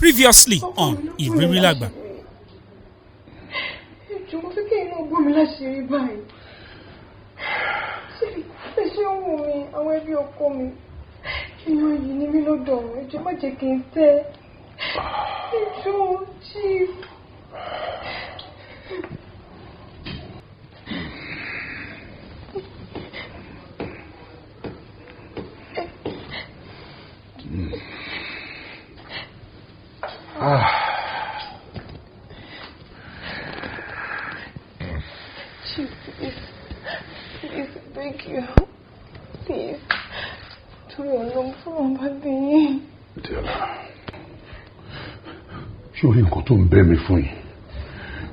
Previously on IRIRILAGBA. Chief, please, thank you. Please. To your long from Badi. Dela. Show him nǹkan tó ń bẹ̀ mí fún yín.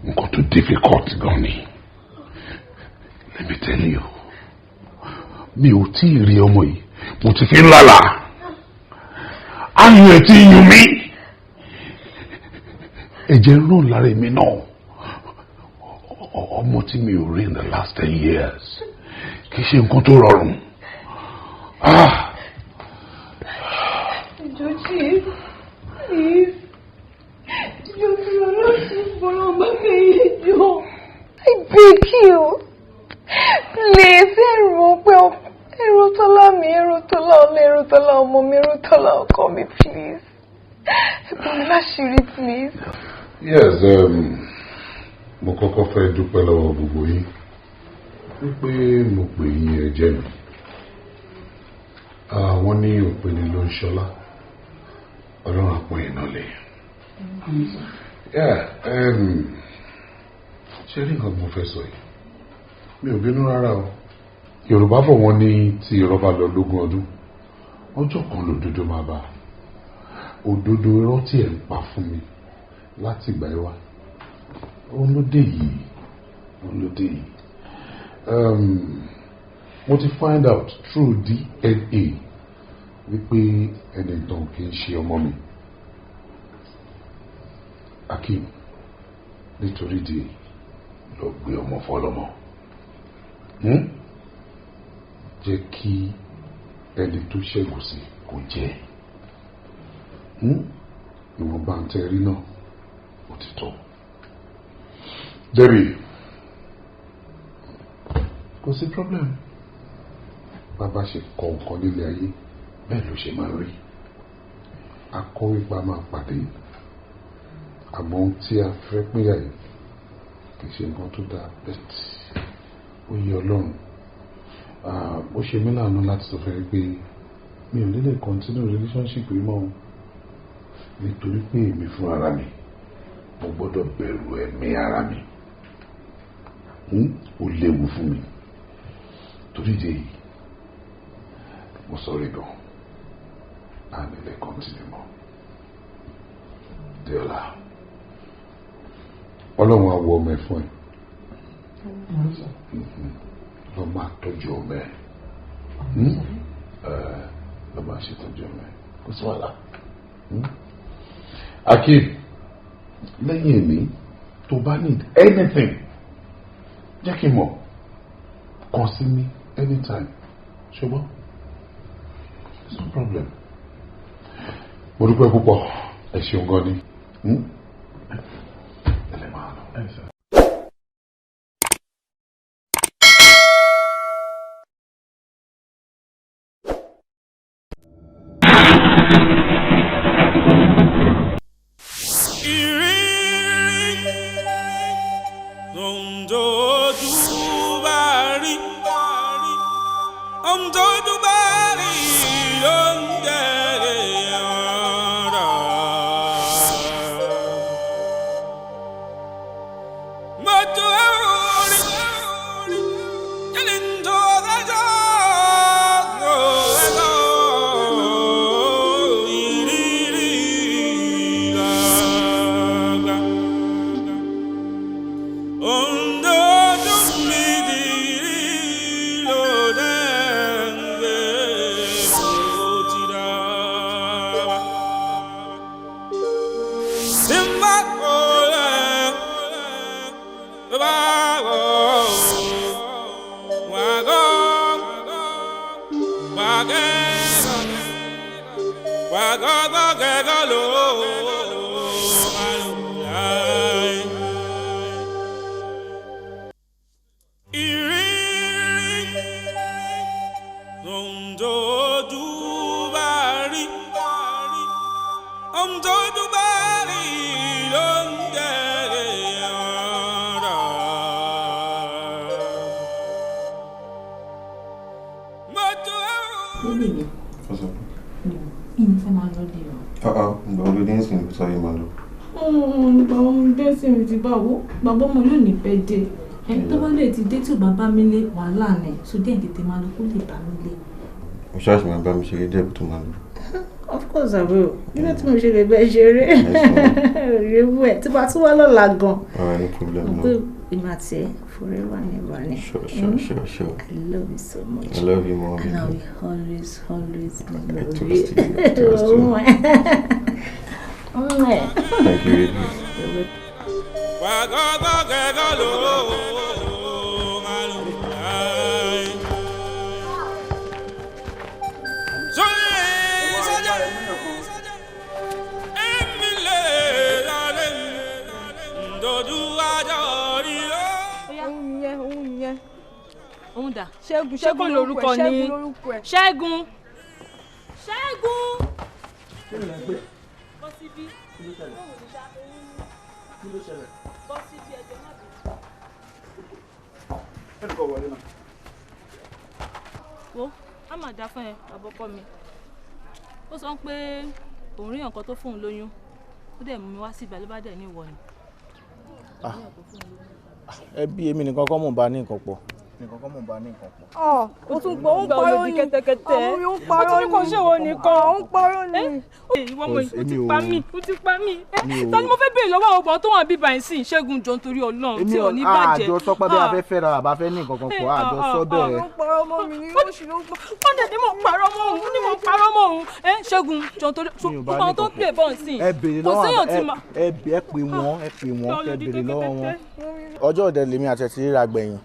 Nǹkan tó difficult gan ni. Let me tell you. Mi ò tí ì rí ọmọ yìí. Mo ti fi ń lálàá. Ayọ̀ ẹ̀ ti yún mí. Ẹ̀jẹ̀ ń rún lára mi náà. Ọmọ tí mi ò rí in the last 10 years. Kì í ṣe nǹkan tó rọrùn. Chief, please. I beg you. Please, please. Please. Yes, mo kọ́kọ́ fẹ́ dúpẹ́ lọ́wọ́ gbogbo yín wípé mo pè yín ẹ̀jẹ̀ mi. Wọ́n ní òpinnu ló ń ṣọlá ọlọ́run àpọ̀ iná lè. Ṣé rí nǹkan mo fẹ́ sọ yìí? Mi ò bínú rárá o. Yorùbá bọ̀ wọ́n ní tí irọ́ bá lọ lógún ọdún ọjọ́ kan lòdodo máa bá. Òdodo irọ́ tí ẹ̀ ń pa fún mi láti ìgbà ẹwà olóde yìí. Mo ti find out through DNA wípé ẹni tán kì í ṣe ọmọ mi. Akim nítorí di lọ gbé ọmọ fọlọmọ. Jẹ́ kí ẹni tó ṣẹ́gun sí kò jẹ́. Ìwọ̀nba ń tẹ́ rí náà ó ti tọ́. Debbie, kò sí problem. Bàbá ṣe kọ nǹkan nílé ayé bẹ́ẹ̀ ló ṣe máa rí. Akọ̀wé pa máa pàdé. Àmọ́ ohun tí a fẹ́ pínyà yìí kì í ṣe nǹkan tó dáa bẹ́ẹ̀ ó yẹ Ọlọ́run. Ó ṣe mí láàánú láti sọ fẹ́ pé mi ò ní lè continue relationship yìí mọ́ nítorí pé èmi fún ara mi mo gbọ́dọ̀ bẹ̀rù ẹ̀mí ara mi. Ó léwu fún mi torí ìdí èyí mo sọ̀rọ̀ gan a nílẹ̀ continue mọ́. Dẹ́ọ̀la Ọlọ́run á wọ ọmọ ẹ̀ fún ẹ. Lọ máa tọ́jú ọmọ ẹ̀. Lọ máa ṣe tọ́jú ọmọ ẹ̀ kò sí wàhálà. Akim lẹ́yìn èmi tó bá need anything jẹ́ kí n mọ̀ kàn sí mi anytime ṣùgbọ́n it's no problem. Mo dúpẹ́ púpọ̀ ẹ ṣeun gan ni. Ẹlẹ́ máa lọ. Wagalo Bàbá ọmọ yóò ní pẹ́ dé. Tó bá lè ti dé tí ò bá bá mi lé wàhálà ni. So díẹ̀ tètè máa lọ kó lè bá mi lé. Mo ṣáà ṣe máa bá mi ṣeré díẹ̀ tó máa lọ. Of course I will. Nígbà tí mo ṣe lè bẹ́ ṣeré. Rewu ẹ̀ tí bá tún wá lọ́la gan. Alright, no problem. Mo pé ìmọ̀ àti ẹ̀ forever and ever ni. Sure. I love you so much. I love you more. And I will always love you. Thank you, baby. Ṣẹ́gun lórúkọ ni Ṣẹ́gun. Bọ́ síbí. Kí ló ṣẹlẹ̀? Bọ́ síbí ẹjọ́ náà bí. Ẹnìkan wọlé náà. Wo, a máa dá fún ẹ àbọ̀kọ mi. Ó sọ pé òun rí nǹkan tó fún un lóyún. Ó dẹ̀ mú mi wá sí ibà ló bá dẹ̀ ní ìwọ ni. Ẹbí èmi nìkan kọ́ mò ń bá ní nǹkan pọ̀. Ó tún gbọ́ ó ń parọ́ ní kẹ́tẹ́kẹ́tẹ́. Ó tún kò ṣe wo nìkan. Ó ń parọ́ ní. Ìwọ mo ó ti pa mí. Ta ni mo fẹ́ béèrè lọ́wọ́ àwọn ọgbọ̀n tó wà bíbá yín sí Ṣẹ́gun jọ nítorí Ọlọ́run tí ò ní bàjẹ́. Àjọ sọ pé bí a fẹ́ fẹ́ra àbá fẹ́ ní nǹkan kan pọ̀ àjọ sọ bẹ́ẹ̀. Ó parọ́ mọ́ mi ní oṣù ló gbọ́. Ó dẹ̀ ní mo parọ́ mọ́ òun ní mo parọ́ mọ́ òun. Ṣẹ́gun jọ nítorí ọmọ tó pè bọ́ sí. Ẹ béèrè lọ́wọ́ ẹ pè wọ́n ẹ béèrè lọ́wọ́ wọn. Ọjọ́ òde lèmi àti ẹ̀ ti ríra gbẹ̀yìn.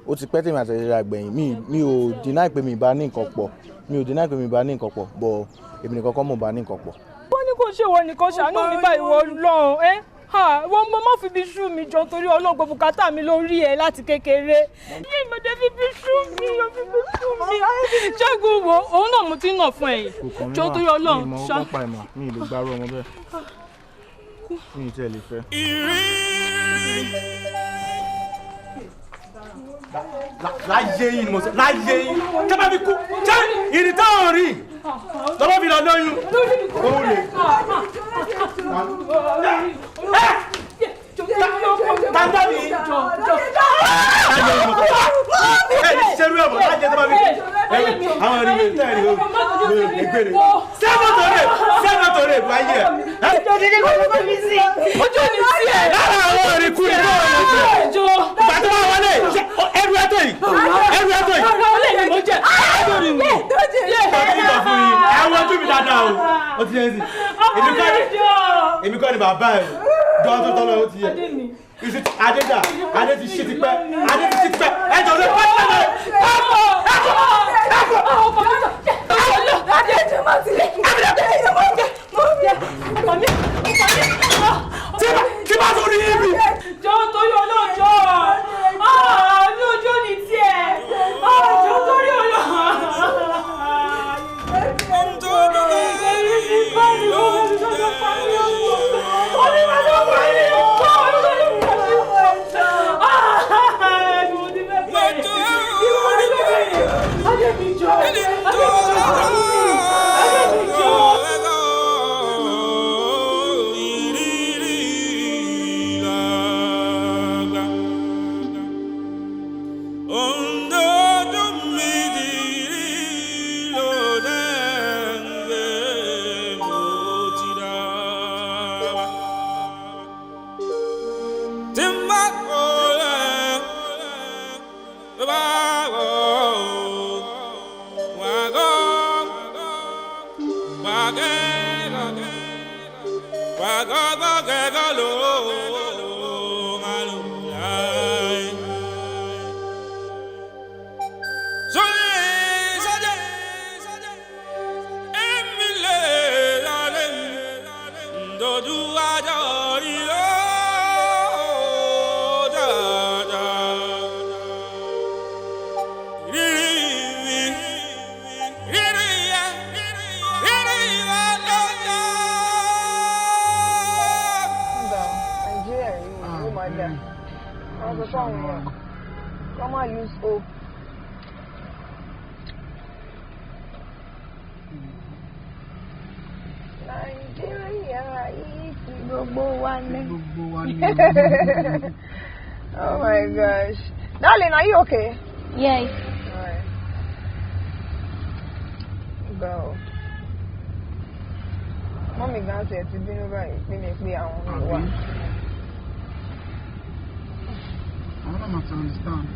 Ó ti pẹ́ tèmi àti ìríra gbẹ̀yìn mi ò deny pé mi bá ní nǹkan pọ̀ bọ̀ èmi nìkan kọ́ mò bá ní nǹkan pọ̀. Wọ́n ní kò ṣe wọ́n nìkan ṣàánú mi báyìí wọ́n lọ́hùn wọ́n mọ má fi bí ṣú mi jọ torí Ọlọ́run gbogbo bùkátà mi lórí ẹ̀ láti kékeré. Ní ìmọ̀dé fi bí ṣú mi Ṣẹ́gun wo òun náà mo ti ń nà fún ẹ̀yìn jọ torí Ọlọ́run ṣá. Mi ì lè gbárù ọmọ bẹ́ẹ̀ mi ì tẹ́ lè fẹ́. Láyé yìí ni mo sọ láyé yìí tẹ́ bá fi kú jẹ́ ìrìtá òrì lọ́wọ́ fi lọ lóyún òun lè. Tàǹdàbí ẹni ṣerú ẹ̀mọ́ láyé tẹ́ bá fi kú àwọn ènìyàn tẹ́ẹ̀rí ẹgbẹ̀rẹ̀ sẹ́mọ̀tòrè báyé ẹ̀. Ojú ni sí ẹ̀. Lára àwọn òrìkú ìlú ìgbà tó máa wọlé ẹrù ẹ̀tọ́ yìí. Ọlẹ́yìn mo jẹ́. Àwọn ojú mi dáadáa o. Ó ti yẹ sí. Èmi kọ́ ni bàbá ẹ̀. Jọ́ tó tọ́lọ́ ó ti yẹ. Adéjà, Adé ti ṣe ti pẹ́. Ẹjọ́ ló pẹ́ tẹ́lẹ̀. Tí bá tó rí ibi. Jọ torí ọlọ́jọ́ ní ojú ní tiẹ̀ jọ torí ọlọ́jọ́. Nigeria. Come on, lose hope. Nigeria is gbogbo wa ni. Oh my gosh. Darling, are you okay? Yes. Alright. Go. Mommy gan say ti bínú báyìí pé mi pé àwọn mi wà. I don't know to understand.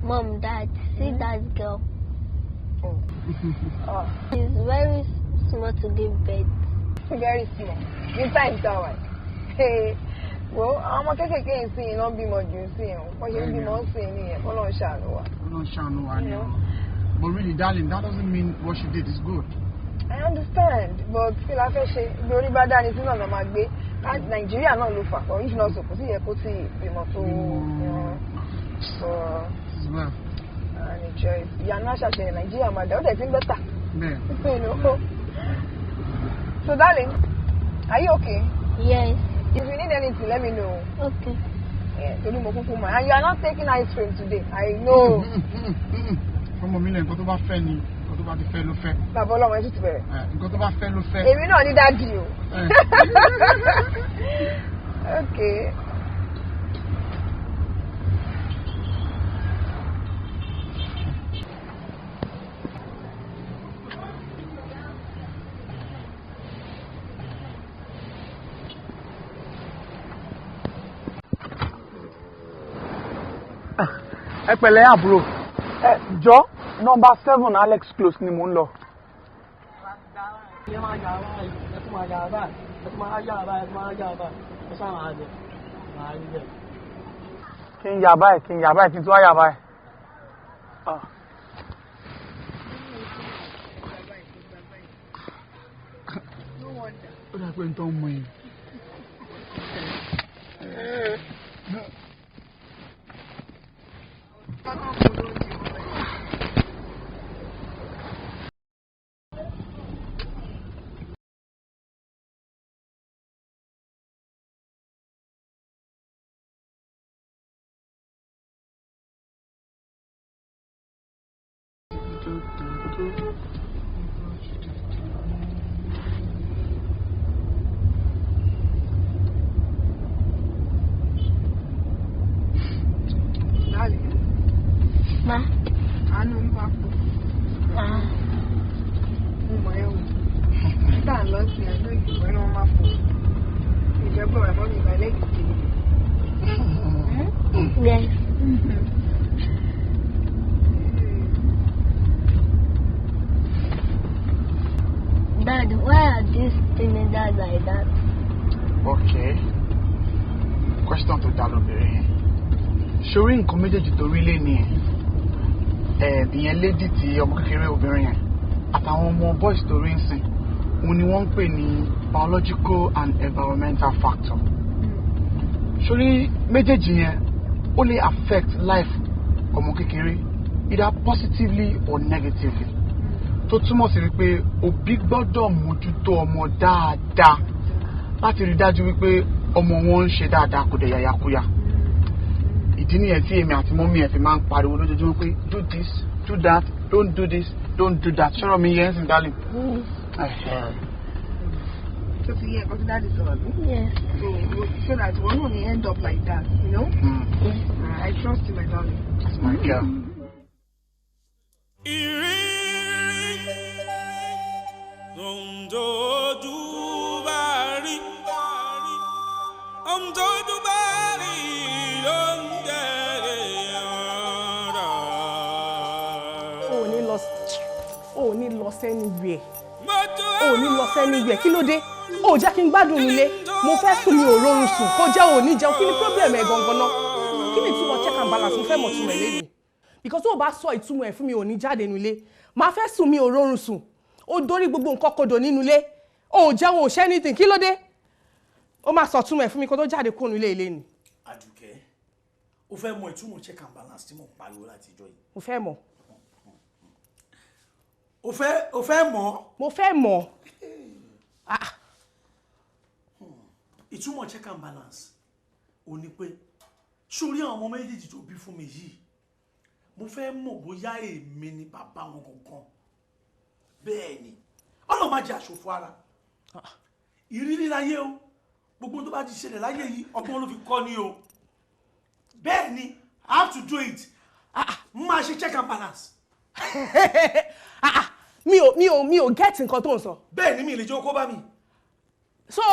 Mom, Dad, see that girl. Oh. She's very small to give birth. Very small. In time, that hey. Well, I'm a kékèké sí iná bímọ jù sí ẹ̀hún. Wọ́n ṣe ń bímọ sí ní ẹ̀ Ọlọ́run ṣàánú wa. Ọlọ́run ṣàánú wa ni o. But really, darling, that doesn't mean what she did is good. I understand, but kí la fẹ́ ṣe bí orí bá dání sínú ọ̀nà máa gbé. Nàìjíríà náà ló fà or if not so kò sí yẹ kó tí bímọ tó so. Well. And a choice. Ìyá náà ṣàṣeyẹ Nàìjíríà máa dẹ̀ ó dẹ̀ ti ń bẹ́tà. Yeah. So darling, are you okay? Yes. If you need anything, let me know. Okay. Yeah, and you are not taking ice cream today. I know. Come on, nǹkan tó bá fẹ́ ni, nǹkan tó bá ti fẹ́ ló fẹ́. Bàbá Ọlọ́run ẹ ti bẹ̀rẹ̀. Nǹkan tó bá fẹ́ ló fẹ́. Èmi náà ní dáàdì o. Okay. Ẹ pẹ̀lẹ́ àbúrò. Jọ number 7 Alex Close ni mò ń lọ. Kí n yà báyìí kí n tún wá yà báyìí. Ó dà pé n tó ń mú yìí. Ma. Àánú ń bá pọ̀. Mo mọ̀ ẹ́ o. Tá à ń lọ sí àná ìgbìmọ̀ ẹ̀rọ máa fò. Ìjọba ẹ̀mọ́ mi ìgbà lẹ́yìn kiri. Yes. Dad, why are these teenagers like that? Okay. Question to Dalobere yẹn. Ṣorí nǹkan méjèèjì tó rí lé ní ìyẹn lady tí ọmọ kékeré obìnrin yẹn àtàwọn ọmọ boys tó rí ń sìn òun ni wọ́n ń pè ní biological and environmental factor. Ṣorí méjèèjì yẹn ó lè affect life ọmọ kékeré either positively or negatively. Tó túmọ̀ sí wípé òbí gbọ́dọ̀ mójútó ọmọ dáadáa láti rí dájú wípé ọmọ wọn ń ṣe dáadáa kò dẹ̀ yàyàkúyà. Ìdí nìyẹn tí èmi àti mọ́mí ẹ̀ fi máa ń pariwo lójoojúmọ́ pé do this, do that, don't do this, don't do that. Ṣọ́rọ̀ mi yẹn ń sìn darling. So to hear what that is all. Yes. So that one won't end up like that, you know? Yes. I trust you, my darling. That's my girl. ò ní lọ sẹ́niwẹ̀ ò ní lọ sẹ́niwẹ̀ kí ló dé ó jẹ́ kí n gbádùn nílé mo fẹ́ sùn mi ò rọrùn sùn kó jẹ́ ò ní jẹun kí ni problem ẹ̀ gangan náà kí ni ìtumọ̀ check and balance mo fẹ́ mọ̀ túmọ̀ ẹ̀ lẹ́yìn because tó o bá sọ ìtumọ̀ ẹ̀ fún mi ò ní jáde nílé máa fẹ́ sùn mi ò rọrùn sùn ó dórí gbogbo nǹkan kodò nínú ilé ó jẹun ò ṣe anything kí ló dé ó máa sọ túmọ̀ ẹ̀ fún mi kó tó jáde kúrò nílé ilé ni. Àdùkẹ́ o fẹ́ mọ ìtumọ̀ check and balance tí mo pariwo láti ìjọ yìí. mo fẹ́ mọ̀. o fẹ́ mọ̀. mo fẹ́ mọ̀. ìtumọ̀ check and balance ó ní pé sórí àwọn ọmọ méjèèjì tó bí fún mi yìí mo fẹ́ mọ̀ bóyá èmi ni bàbá wọn gangan bẹ́ẹ̀ ni ọlọ́run má jẹ́ àṣòfò ara ìrírí láyé o gbogbo tó bá ti ṣẹlẹ̀ láyé yìí ọgbọ́n ló fi kọ́ ni o bẹ́ẹ̀ ni I have to do it máa ṣe check and balance. mi ò get nǹkan tó ń sọ. bẹ́ẹ̀ ni mi lè jẹ́ okó bá mi. so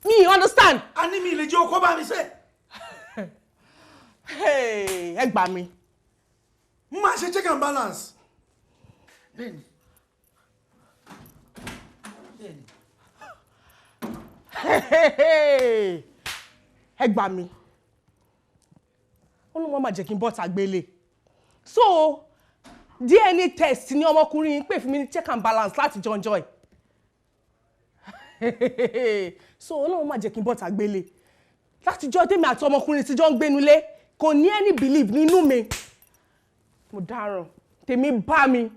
me understand. a ní mi lè jẹ́ okó bá mi sẹ́. ẹ gbà mí. máa ṣe check and balance. bẹ́ẹ̀ ni. ẹ gbà mí. ó ní wọ́n máa jẹ́ kí n bọ́ta gbélé. so DNA test ni ọmọkùnrin pè fún mi ní check and balance láti jọjọ́ ẹ̀. so ọlọ́run máa jẹ́ kí n bọ́ta gbélé látijọ́ tèmi àti ọmọkùnrin tí jọ ń gbénulé kò ní any believe nínú mi mo dáràn tèmi bá mi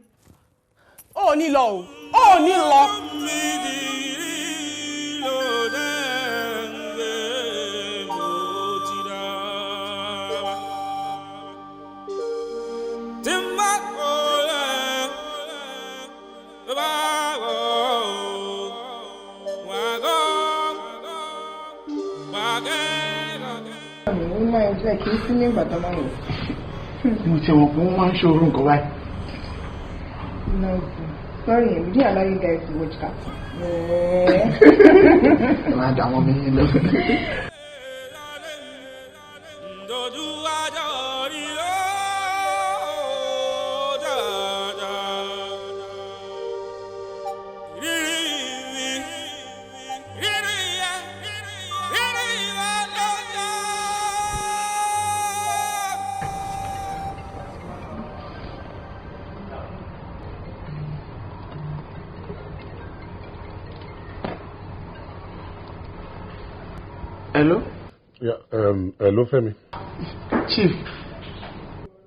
ó ní lọ o ó ní lọ. Kì í sí ní ìgbàdàn máa wò. Mo ti wọ̀n pé wọ́n máa ń ṣòro nǹkan báyìí. No, sorry, we didn't allow you guys to watch that. Máa dà wọ́n mi yín lọ. Hello? Yeah, hello, Femi. Chief.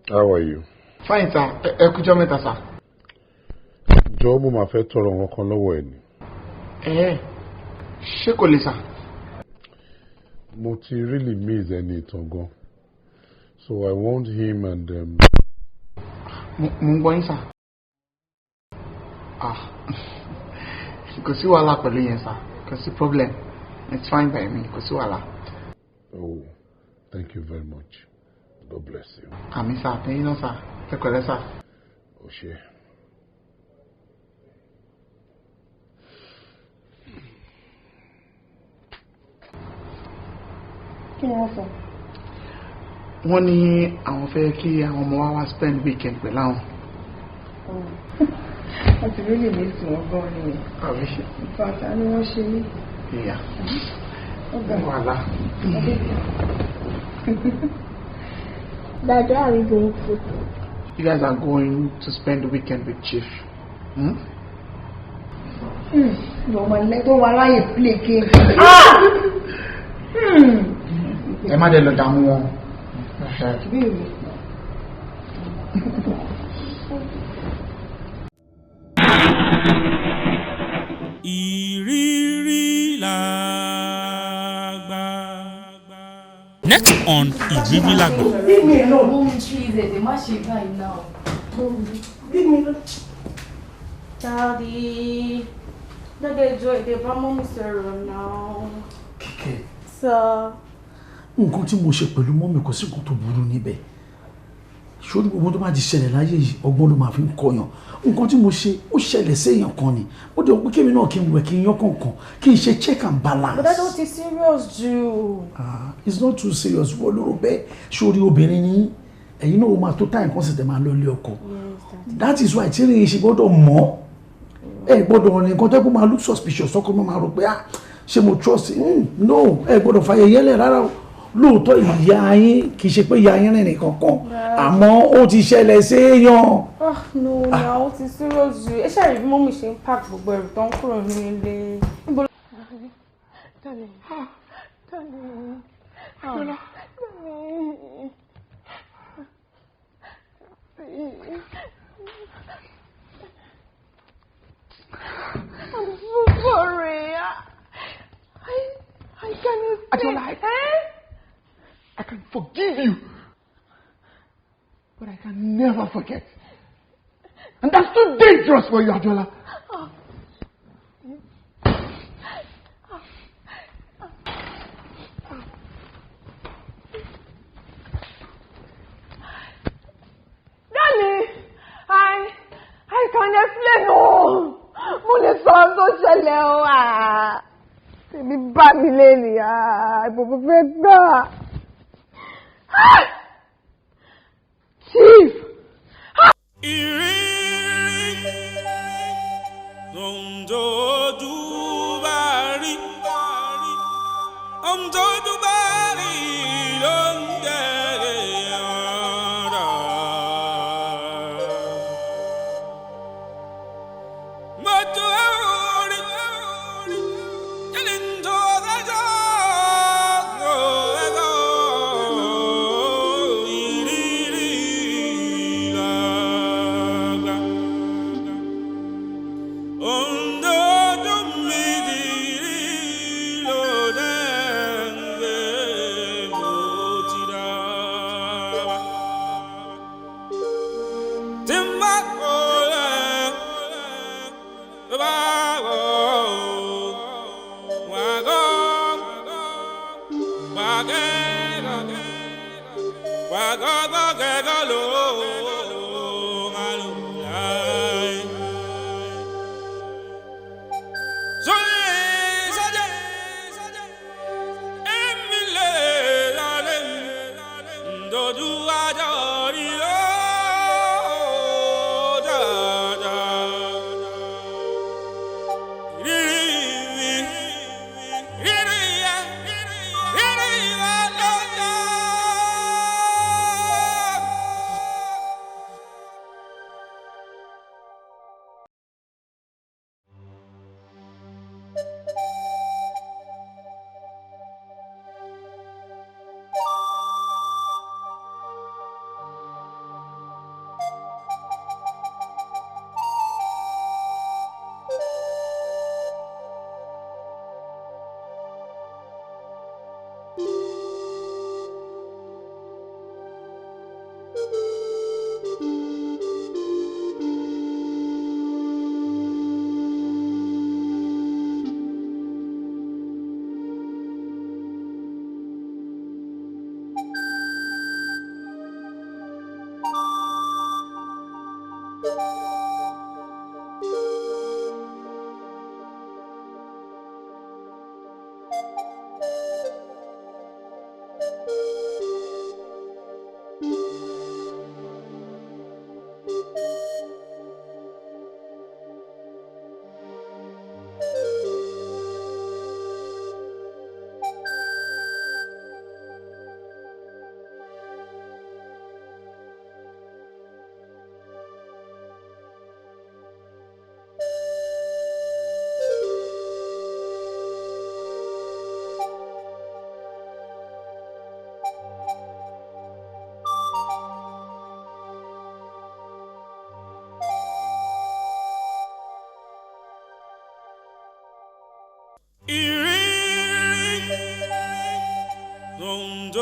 How are you? Fine, sir. Ẹ kújọ́ mẹ́ta, sir. Jọ̀ọ́ mo máa fẹ́ tọrọ wọn kan lọ́wọ́ ẹ ni. Ṣé kò lè, sir? Mo ti really miss ẹni ìtàn gan. So I want him and Mo ń gbọ́ yín, sir. Kò sí wàhálà pẹ̀lú yẹn, sir. Kò sí problem. It's fine by me. Kò sí wàhálà. Oh, thank you very much. God bless you. Àmì sir, àtẹ̀yìn náà sir. Ẹ pẹ̀lẹ́ sir. Ó ṣé. Kí ni wọ́n sọ? Wọ́n ní àwọn fẹ́ kí àwọn ọmọ wa wá spend weekend pẹ̀lú àwọn. Wọ́n ti rí lè ní ìsìn wọn gan ni. Àbíṣe. Ìfàtà ni wọ́n ṣe ní. Yeah. Voila. Dad, where are we going to? You guys are going to spend the weekend with Chief. No, my leg don't want to play game. Ẹ má dé lọ dààmú wọn. Next on IRIRILAGBA. Leave me alone. Mom, trees, they must be right now. Leave me alone. Daddy, Daddy Joy, they brought mommy sorrow now. Kíkẹ́. Sir. Nǹkan tí mo ṣe pẹ̀lú mọ́mì kò sí nǹkan tó burú níbẹ̀. Ṣórí gbogbo tó máa di ṣẹlẹ̀ láyé yìí ọgbọ́n ló máa fi ń kọyàn. Nǹkan tí mo ṣe ó ṣẹlẹ̀ séèyàn kan ni. Ó dẹ̀ pé kémi náà kí n wẹ̀ kí n yán kọ̀ọ̀kan kí n ṣe check and balance. But that don't is serious, Jew. It's not too serious. Wọ́n lóró bẹ́ẹ̀ ṣórí obìnrin ni ẹ̀yin náà ó máa tó táyà kan sì tẹ̀ máa lọ ilé ọkọ. That is why tí ìrìn ṣe gbọ́dọ̀ mọ̀ ẹ gbọ́dọ̀ rìn nǹkan tó kó máa look suspicious ọkọ máa rò pé ṣé mo trust no ẹ gbọ́dọ̀ fàyè yẹlẹ̀ rárá o. Lóòótọ́ ìyá yín kì í ṣe pé ìyá yín rìn nìkan kan àmọ́ ó ti ṣẹlẹ̀ séèyàn. No, now it is serious. Ẹ ṣáà rí bí mọ́mì ṣe ń pack gbogbo ẹrù tó ń kúrò ní ilé. I'm so sorry. can forgive you. But I can never forget. And that's too dangerous for you, Adiola. Darling, I can't explain. No. Mo lè sọ ohun tó ṣẹlẹ̀ o. Tèmi bá mi lẹ́nu. Ìbòbò fẹ́ gbà. Chief. Don't